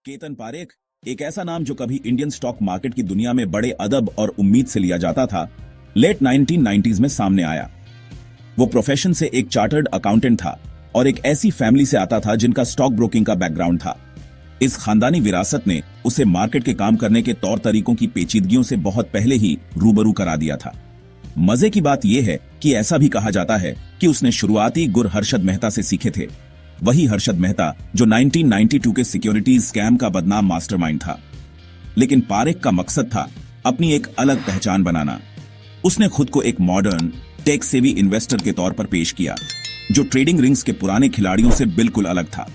केतन पारेख एक ऐसा नाम जो कभी इंडियन स्टॉक मार्केट की दुनिया में बड़े अदब और उम्मीद से लिया जाता था, लेट 1990s में सामने आया। वो प्रोफेशन से एक चार्टर्ड अकाउंटेंट था और एक ऐसी फैमिली से आता था जिनका स्टॉक ब्रोकिंग का बैकग्राउंड था। इस खानदानी विरासत ने उसे मार्केट के काम करने के तौर तरीकों की पेचीदगियों से बहुत पहले ही रूबरू करा दिया था। मजे की बात यह है कि ऐसा भी कहा जाता है कि उसने शुरुआती गुर हर्षद मेहता से सीखे थे, वही हर्षद मेहता जो 1992 के सिक्योरिटीज स्कैम का बदनाम मास्टरमाइंड था। लेकिन पारेख का मकसद था अपनी एक अलग पहचान बनाना। उसने खुद को एक मॉडर्न टेक सेवी इन्वेस्टर के तौर पर पेश किया जो ट्रेडिंग रिंग्स के पुराने खिलाड़ियों से बिल्कुल अलग था।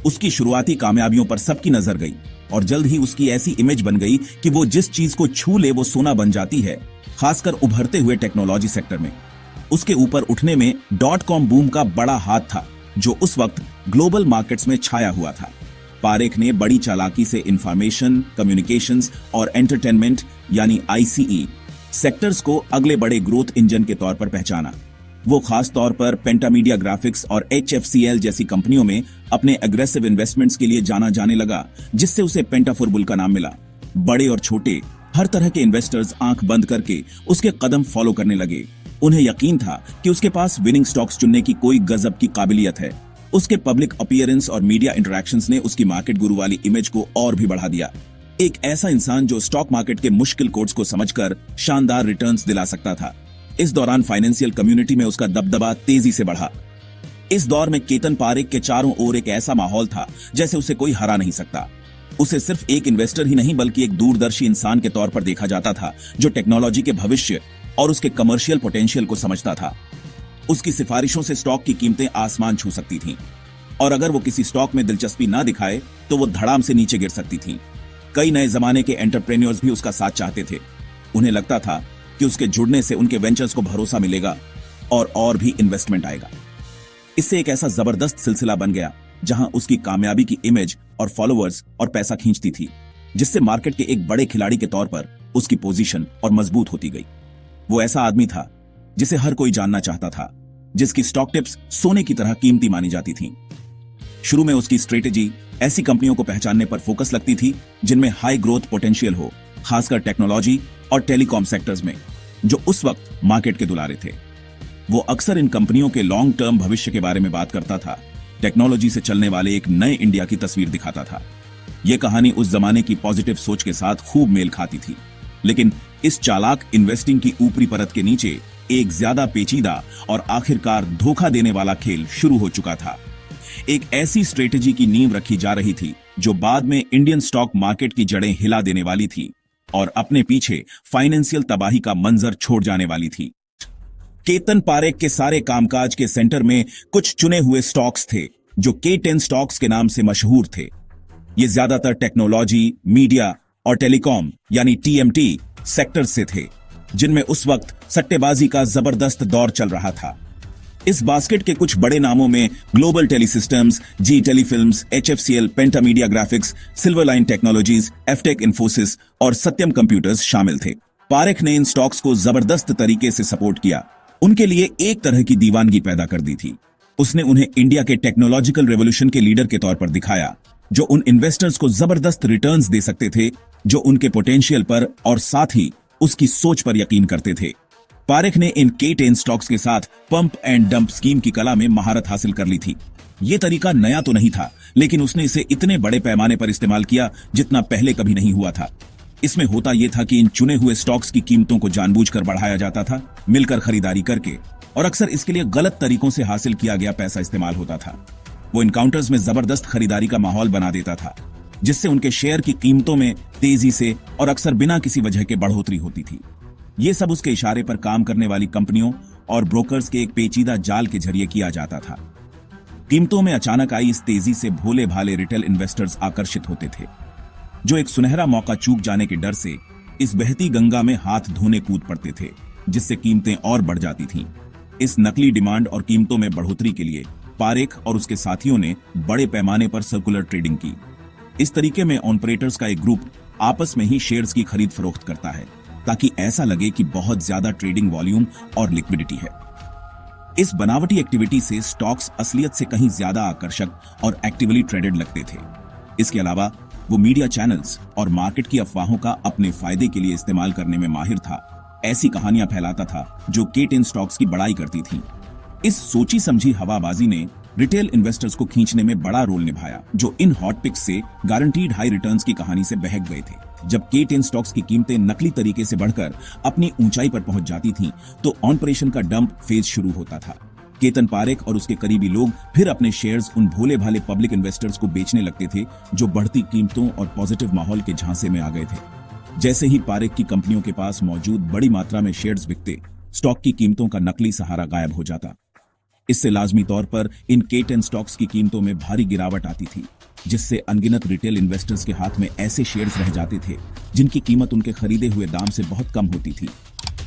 उसकी शुरुआती कामयाबियों पर सबकी नजर गई और जल्द ही उसकी ऐसी इमेज बन गई कि वो जिस चीज को छू ले वो सोना बन जाती है, खासकर उभरते हुए टेक्नोलॉजी सेक्टर में। उसके ऊपर उठने में .com बूम का बड़ा हाथ था जो उस वक्त ग्लोबल मार्केट्स में छाया हुआ था। पारेख ने बड़ी चालाकी से इंफॉर्मेशन, कम्युनिकेशंस और एंटरटेनमेंट यानी ICE सेक्टर्स को अगले बड़े ग्रोथ इंजन के तौर पर पहचाना। वो खास तौर पर पेंटामीडिया ग्राफिक्स और HFCL जैसी कंपनियों में अपने एग्रेसिव इन्वेस्टमेंट्स के लिए जाना जाने लगा, जिससे उसे पेंटाफोर बुल का नाम मिला। बड़े और छोटे हर तरह के इन्वेस्टर्स आंख बंद करके उसके कदम फॉलो करने लगे। उन्हें यकीन था कि उसके पास विनिंग स्टॉक्स चुनने की कोई गजब की काबिलियत है। उसके पब्लिक अपीयरेंस और मीडिया इंटरैक्शंस ने उसकी मार्केट गुरु वाली इमेज को और भी बढ़ा दिया। एक ऐसा इंसान जो स्टॉक मार्केट के मुश्किल कोड्स को समझकर शानदार रिटर्न्स दिला सकता था। इस दौरान फाइनेंशियल कम्युनिटी में उसका दबदबा तेजी से बढ़ा। इस दौर में केतन पारेख के चारों ओर एक ऐसा माहौल था जैसे उसे कोई हरा नहीं सकता। उसे सिर्फ एक इन्वेस्टर ही नहीं बल्कि एक दूरदर्शी इंसान के तौर पर देखा जाता था जो टेक्नोलॉजी के भविष्य और उसके कमर्शियल पोटेंशियल को समझता था। उसकी सिफारिशों से स्टॉक की कीमतें आसमान छू सकती थीं और अगर वो किसी स्टॉक में दिलचस्पी ना दिखाए तो वो धड़ाम से नीचे गिर सकती थीं। कई नए जमाने के एंटरप्रेन्योर्स भी उसका साथ चाहते थे। उन्हें लगता था कि उसके जुड़ने से उनके वेंचर्स को भरोसा मिलेगा और भी इन्वेस्टमेंट आएगा। इससे एक ऐसा जबरदस्त सिलसिला बन गया जहां उसकी कामयाबी की इमेज और फॉलोअर्स और पैसा खींचती थी, जिससे मार्केट के एक बड़े खिलाड़ी के तौर पर उसकी पोजीशन और मजबूत होती गई। वो ऐसा आदमी था जिसे हर कोई जानना चाहता था, जिसकी स्टॉक टिप्स सोने की तरह कीमती मानी जाती थीं। शुरू में उसकी स्ट्रेटेजी ऐसी कंपनियों को पहचानने पर फोकस लगती थी जिनमें हाई ग्रोथ पोटेंशियल हो, खासकर टेक्नोलॉजी और टेलीकॉम सेक्टर्स में, जो उस वक्त मार्केट के दुलारे थे। वो अक्सर इन कंपनियों के लॉन्ग टर्म भविष्य के बारे में बात करता था, टेक्नोलॉजी से चलने वाले एक नए इंडिया की तस्वीर दिखाता था। यह कहानी उस जमाने की पॉजिटिव सोच के साथ खूब मेल खाती थी। लेकिन इस चालाक इन्वेस्टिंग की ऊपरी परत के नीचे एक ज्यादा पेचीदा और आखिरकार धोखा देने वाला खेल शुरू हो चुका था। एक ऐसी स्ट्रेटेजी की नींव रखी जा रही थी जो बाद में इंडियन स्टॉक मार्केट की जड़ें हिला देने वाली थी और अपने पीछे फाइनेंशियल तबाही का मंजर छोड़ जाने वाली थी। केतन पारेख के सारे कामकाज के सेंटर में कुछ चुने हुए स्टॉक्स थे जो K10 स्टॉक्स के नाम से मशहूर थे। ये ज्यादातर टेक्नोलॉजी, मीडिया और टेलीकॉम यानी TMT सेक्टर से थे, जिनमें उस वक्त सट्टेबाजी का जबरदस्त दौर चल रहा था। इस बास्केट के कुछ बड़े नामों में Global Telesystems, Zee Telefilms, HFCL, Pentamedia Graphics, Silverline Technologies, Aftek Infosys और सत्यम कंप्यूटर्स शामिल थे। पारेख ने इन स्टॉक्स को जबरदस्त तरीके से सपोर्ट किया, उनके लिए एक तरह की दीवानगी पैदा कर दी थी। उसने उन्हें इंडिया के टेक्नोलॉजिकल रेवोल्यूशन के लीडर के तौर पर दिखाया, जो उन इन्वेस्टर्स को जबरदस्त रिटर्न्स दे सकते थे जो उनके पोटेंशियल पर और साथ ही उसकी सोच पर यकीन करते थे। पारेख ने इन K10 स्टॉक्स के साथ पंप एंड डंप स्कीम की कला में महारत हासिल कर ली थी। यह तरीका नया तो नहीं था, लेकिन उसने इसे इतने बड़े पैमाने पर इस्तेमाल किया जितना पहले कभी नहीं हुआ था। इसमें होता यह था कि इन चुने हुए स्टॉक्स की कीमतों को जानबूझकर बढ़ाया जाता था, मिलकर खरीदारी करके, और अक्सर इसके लिए गलत तरीकों से हासिल किया गया पैसा इस्तेमाल होता था। वो इनकाउंटर्स में जबरदस्त खरीदारी का माहौल बना देता था, जिससे उनके शेयर की कीमतों में तेजी से और अक्सर बिना किसी वजह के बढ़ोतरी होती थी। ये सब उसके इशारे पर काम करने वाली कंपनियों और ब्रोकर्स के एक पेचीदा जाल के जरिए किया जाता था। कीमतों में अचानक आई इस तेजी से भोले भाले रिटेल इन्वेस्टर्स आकर्षित होते थे, जो एक सुनहरा मौका चूक जाने के डर से इस बहती गंगा में हाथ धोने कूद पड़ते थे, जिससे कीमतें और बढ़ जाती थीं। इस नकली डिमांड और कीमतों में बढ़ोतरी के लिए पारेख और उसके साथियों ने बड़े पैमाने पर सर्कुलर ट्रेडिंग की। इस तरीके में ऑपरेटर्स का एक ग्रुप आपस में ही शेयर्स की खरीद फरोख्त करता है ताकि ऐसा लगे कि बहुत ज्यादा ट्रेडिंग वॉल्यूम और लिक्विडिटी है। इस बनावटी एक्टिविटी से स्टॉक्स असलियत से कहीं ज्यादा आकर्षक और एक्टिवली ट्रेडेड लगते थे। इसके अलावा वो मीडिया चैनल्स और मार्केट की अफवाहों का अपने फायदे के लिए इस्तेमाल करने में माहिर था। ऐसी कहानियां फैलाता था जो K10 स्टॉक्स की बड़ाई करती थी। इस सोची समझी हवाबाजी ने रिटेल इन्वेस्टर्स को खींचने में बड़ा रोल निभाया, जो इन हॉट पिक्स से गारंटीड हाई रिटर्न्स की कहानी से बहक गए थे। जब K10 स्टॉक्स की कीमतें नकली तरीके से बढ़कर अपनी ऊंचाई पर पहुंच जाती थीं, तो ऑपरेशन का डंप फेज शुरू होता था। केतन पारेख और उसके करीबी लोग फिर अपने शेयर्स उन भोले भाले पब्लिक इन्वेस्टर्स को बेचने लगते थे, जो बढ़ती कीमतों और पॉजिटिव माहौल के झांसे में आ गए थे। जैसे ही पारेख की कंपनियों के पास मौजूद बड़ी मात्रा में शेयर्स बिकते, स्टॉक की कीमतों का नकली सहारा गायब हो जाता। इससे लाजमी तौर पर इन K10 स्टॉक्स की कीमतों में भारी गिरावट आती थी, जिससे अनगिनत रिटेल इन्वेस्टर्स के हाथ में ऐसे शेयर्स रह जाते थे जिनकी कीमत उनके खरीदे हुए दाम से बहुत कम होती थी,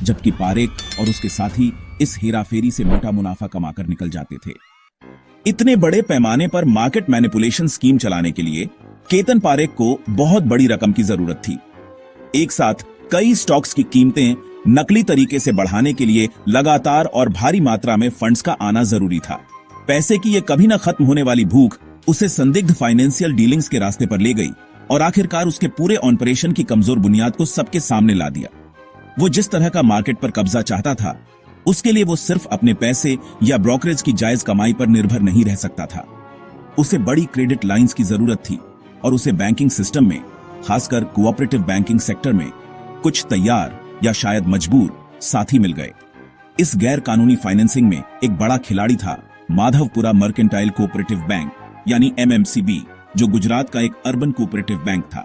जबकि पारेख और उसके साथी इस हेराफेरी से मोटा मुनाफा कमाकर निकल जाते थे। इतने बड़े पैमाने पर मार्केट मैनिपुलेशन स्कीम चलाने के लिए केतन पारेख को बहुत बड़ी रकम की जरूरत थी। एक साथ कई स्टॉक्स की कीमतें नकली तरीके से बढ़ाने के लिए लगातार और भारी मात्रा में फंड्स का आना जरूरी था। पैसे की ये कभी न खत्म होने वाली भूख उसे संदिग्ध फाइनेंशियल डीलिंग्स के रास्ते पर ले गई और आखिरकार उसके पूरे ऑपरेशन की कमजोर बुनियाद को सबके सामने ला दिया। वो जिस तरह का मार्केट पर कब्जा चाहता था, उसके लिए वो सिर्फ अपने पैसे या ब्रोकरेज की जायज कमाई पर निर्भर नहीं रह सकता था। उसे बड़ी क्रेडिट लाइंस की जरूरत थी और उसे बैंकिंग सिस्टम में, खासकर कोऑपरेटिव बैंकिंग सेक्टर में, कुछ तैयार या शायद मजबूर साथी मिल गए। इस गैर कानूनी फाइनेंसिंग में एक बड़ा खिलाड़ी था माधवपुरा मर्केंटाइल कोऑपरेटिव बैंक यानी MMCB, जो गुजरात का एक अर्बन कोऑपरेटिव बैंक था।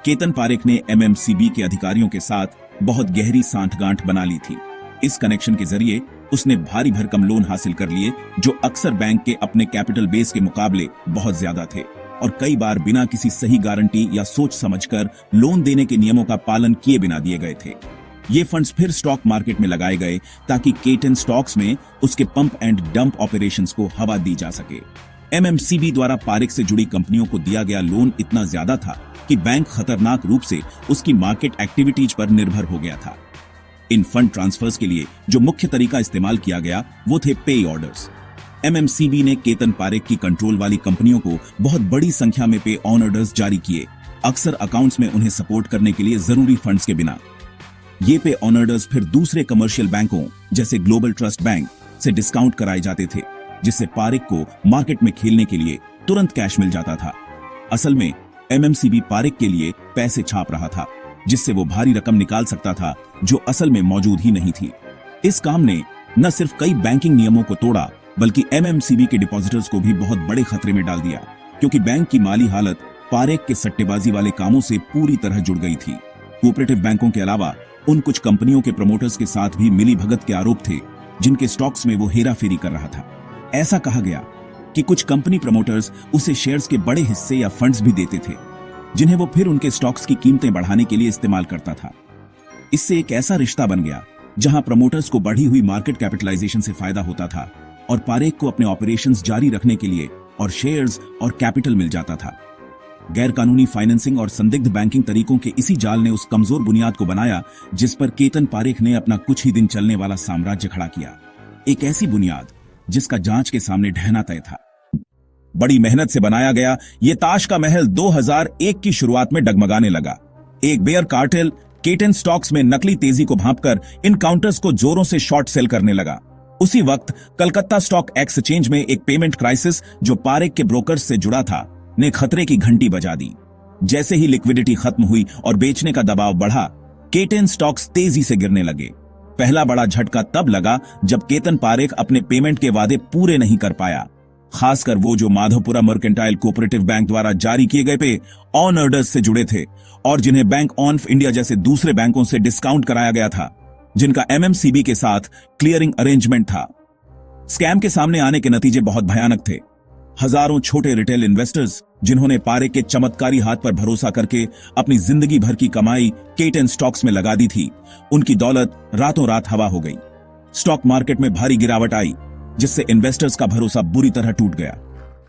केतन पारेख ने MMCB के अधिकारियों के साथ बहुत गहरी सांठगांठ बना ली थी। इस कनेक्शन के जरिए उसने भारी भरकम लोन हासिल कर लिए, जो अक्सर बैंक के अपने कैपिटल बेस के मुकाबले बहुत ज्यादा थे और कई बार बिना किसी सही गारंटी या सोच समझकर लोन देने के नियमों का पालन किए बिना दिए गए थे। ये फंड्स फिर स्टॉक मार्केट में लगाए गए ताकि K10 स्टॉक्स में उसके पंप एंड डंप ऑपरेशंस को हवा दी जा सके। MMCB द्वारा पारेख से जुड़ी कंपनियों को दिया गया लोन इतना ज्यादा था कि बैंक खतरनाक रूप से उसकी मार्केट एक्टिविटीज पर निर्भर हो गया था। इन फंड ट्रांसफर्स के लिए जो मुख्य तरीका इस्तेमाल किया गया वो थे पे ऑर्डर्स। MMCB ने केतन पारेख की कंट्रोल वाली कंपनियों को बहुत बड़ी संख्या में पे ऑन ऑर्डर्स जारी किए, अक्सर अकाउंट्स में उन्हें सपोर्ट करने के लिए जरूरी फंड्स के बिना। ये पे ऑन ऑर्डर्स फिर दूसरे कमर्शियल बैंकों जैसे ग्लोबल ट्रस्ट बैंक से डिस्काउंट कराए जाते थे, जिससे पारेख को मार्केट में खेलने के लिए तुरंत कैश मिल जाता था। असल में MMCB पारेख के लिए पैसे छाप रहा था, जिससे वो भारी रकम निकाल सकता था जो असल में मौजूद ही नहीं थी। इस काम ने न सिर्फ कई बैंकिंग नियमों को तोड़ा, बल्कि MMCB के डिपॉजिटर्स को भी बहुत बड़े खतरे में डाल दिया, क्योंकि बैंक की माली हालत पारेख के सट्टेबाजी वाले कामों से पूरी तरह जुड़ गई थी। कोऑपरेटिव बैंकों के अलावा उन कुछ कंपनियों के प्रमोटर्स के साथ भी मिली भगत के आरोप थे, जिनके स्टॉक्स में वो हेराफेरी कर रहा था। ऐसा कहा गया कि कुछ कंपनी प्रमोटर्स उसे शेयर्स के बड़े हिस्से या फंड्स भी देते थे, जिन्हें वो फिर उनके स्टॉक्स की कीमतें बढ़ाने के लिए इस्तेमाल करता था। इससे एक ऐसा रिश्ता बन गया जहां प्रमोटर्स को बढ़ी हुई मार्केट कैपिटलाइजेशन से फायदा होता था और पारेख को अपने ऑपरेशंस जारी रखने के लिए और शेयर्स और कैपिटल मिल जाता था। गैर कानूनी फाइनेंसिंग और संदिग्ध बैंकिंग तरीकों के इसी जाल ने उस कमजोर बुनियाद को बनाया जिस पर केतन पारेख ने अपना कुछ ही दिन चलने वाला साम्राज्य खड़ा किया। एक ऐसी बुनियाद जिसका जांच के सामने ढहना तय था। बड़ी मेहनत से बनाया गया ये ताश का महल 2001 की शुरुआत में डगमगाने लगा। एक बेयर कार्टेल K10 स्टॉक्स में नकली तेजी को भांपकर इन काउंटर्स को जोरों से शॉर्ट सेल करने लगा। उसी वक्त कलकत्ता स्टॉक एक्सचेंज में एक पेमेंट क्राइसिस जो पारेख के ब्रोकर्स से जुड़ा था ने खतरे की घंटी बजा दी। जैसे ही लिक्विडिटी खत्म हुई और बेचने का दबाव बढ़ा, K10 स्टॉक्स तेजी से गिरने लगे। पहला बड़ा झटका तब लगा जब केतन पारेख अपने पेमेंट के वादे पूरे नहीं कर पाया, खासकर वो जो माधवपुरा मर्केंटाइल कोऑपरेटिव बैंक द्वारा जारी किए गए पे ऑन ऑर्डर्स से जुड़े थे और जिन्हें बैंक ऑफ इंडिया जैसे दूसरे बैंकों से डिस्काउंट कराया गया था, जिनका MMCB के साथ क्लियरिंग अरेंजमेंट था। स्कैम के सामने आने के नतीजे बहुत भयानक थे। हजारों छोटे रिटेल इन्वेस्टर्स जिन्होंने पारेख के चमत्कारी हाथ पर भरोसा करके अपनी जिंदगी भर की कमाई K10 स्टॉक्स में लगा दी थी, उनकी दौलत रातों रात हवा हो गई। स्टॉक मार्केट में भारी गिरावट आई, जिससे इन्वेस्टर्स का भरोसा बुरी तरह टूट गया।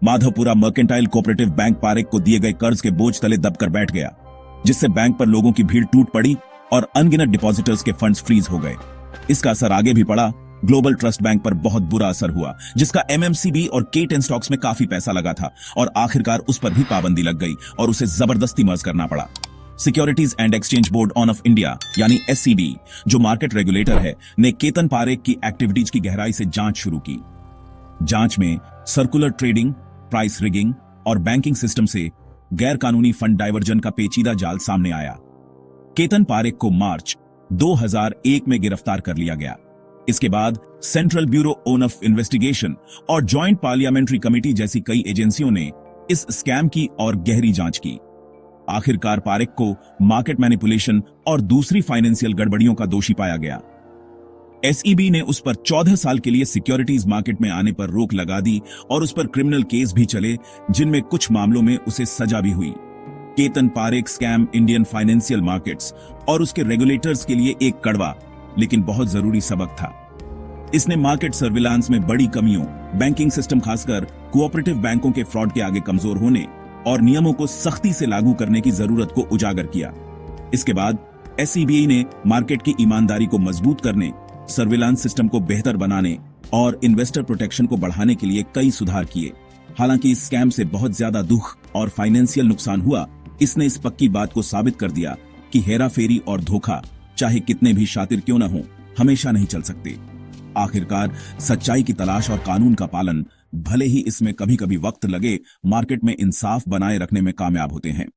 Madhavpura mercantile cooperative bank Parekh को दिए गए कर्ज के बोझ तले दबकर बैठ गया, जिससे बैंक पर लोगों की भीड़ टूट पड़ी और अनगिनत डिपॉजिटर्स के फंड्स फ्रीज हो गए। इसका असर आगे भी पड़ा ग्लोबल ट्रस्ट बैंक पर बहुत बुरा असर हुआ, जिसका एमएमसीबी और K10 स्टॉक्स में काफी पैसा लगा था और आखिरकार उस पर भी पाबंदी लग गई और उसे जबरदस्ती मर्ज करना पड़ा। Securities and exchange board of India यानी SCB, जो मार्केट रेगुलेटर है, ने केतन पारेख की एक्टिविटीज की गहराई से जांच शुरू की। जांच में सर्कुलर ट्रेडिंग, प्राइस रिगिंग और बैंकिंग सिस्टम से गैर कानूनी फंड डाइवर्जन का पेचीदा जाल सामने आया। केतन पारेख को मार्च 2001 में गिरफ्तार कर लिया गया। इसके बाद सेंट्रल ब्यूरो ऑफ इन्वेस्टिगेशन और जॉइंट पार्लियामेंट्री कमेटी जैसी कई एजेंसियों ने इस स्कैम की और गहरी जांच की। आखिरकार पारेख को मार्केट मैनिपुलेशन और दूसरी फाइनेंशियल गड़बड़ियों का दोषी पाया गया। SEB ने उस पर 14 साल के लिए सिक्योरिटीज मार्केट में आने पर रोक लगा दी और उस पर क्रिमिनल केस भी चले, जिनमें कुछ मामलों में उसे सजा भी हुई। Ketan Parekh scam Indian financial markets और उसके रेगुलेटर्स के लिए एक कड़वा लेकिन बहुत जरूरी सबक था। इसने मार्केट सर्विलांस में बड़ी कमियों, बैंकिंग सिस्टम खासकर कोऑपरेटिव बैंकों के फ्रॉड के आगे कमजोर होने और नियमों को सख्ती से लागू करने की जरूरत को उजागर किया। इसके बाद SEBI ने मार्केट की ईमानदारी को मजबूत करने, सर्विलांस सिस्टम को बेहतर बनाने और इन्वेस्टर प्रोटेक्शन को बढ़ाने के लिए कई सुधार किए। हालांकि इस स्कैम से बहुत ज्यादा दुख और फाइनेंशियल नुकसान हुआ, इसने इस पक्की बात को साबित कर दिया कि हेराफेरी और धोखा, चाहे कितने भी शातिर क्यों न हो, हमेशा नहीं चल सकते। आखिरकार सच्चाई की तलाश और कानून का पालन, भले ही इसमें कभी कभी वक्त लगे, मार्केट में इंसाफ बनाए रखने में कामयाब होते हैं।